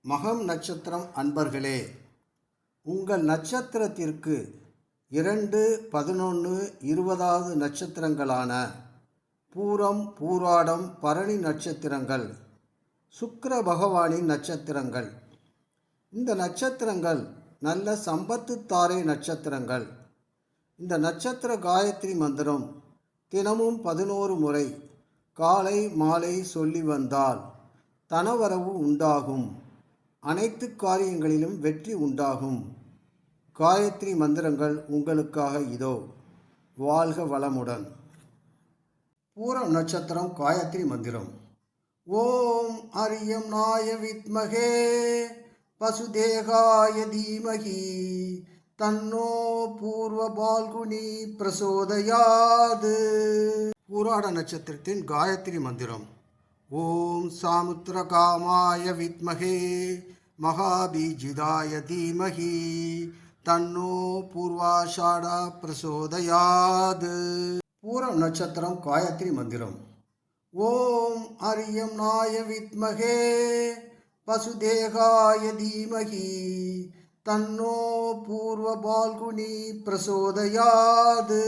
மகம் நட்சத்திரம் அன்பர்களே, உங்கள் நட்சத்திரத்திற்கு 2, 11, 20வது நட்சத்திரங்களான பூரம், பூராடம், பரணி நட்சத்திரங்கள் சுக்கிர பகவானின் நட்சத்திரங்கள். இந்த நட்சத்திரங்கள் நல்ல சம்பத்து தாரை நட்சத்திரங்கள். இந்த நட்சத்திர காயத்ரி மந்திரம் தினமும் 11 முறை காலை மாலை சொல்லி வந்தால் தனவரவு உண்டாகும். அனைத்து காரியங்களிலும் வெற்றி உண்டாகும். காயத்ரி மந்திரங்கள் உங்களுக்காக இதோ. வாழ்க வளமுடன். பூரம் நட்சத்திரம் காயத்ரி மந்திரம். ஓம் அரியம் நாய வித்மகே பசுதேகாய தீமகி தன்னோ பூர்வ பால்குனி பிரசோதயாது. பூராட நட்சத்திரத்தின் காயத்ரி மந்திரம். ஓம் சாமுத்திரகாமாய வித்மகே மகாபீஜிதாய தீமகி தன்னோ பூர்வாஷாடா பிரசோதயாது. பூரம் நட்சத்திரம் காயத்ரி மந்திரம். ஓம் அரியம் நாய வித்மகே பசுதேகாய தீமகி தன்னோ பூர்வ பால்குனி பிரசோதயாது.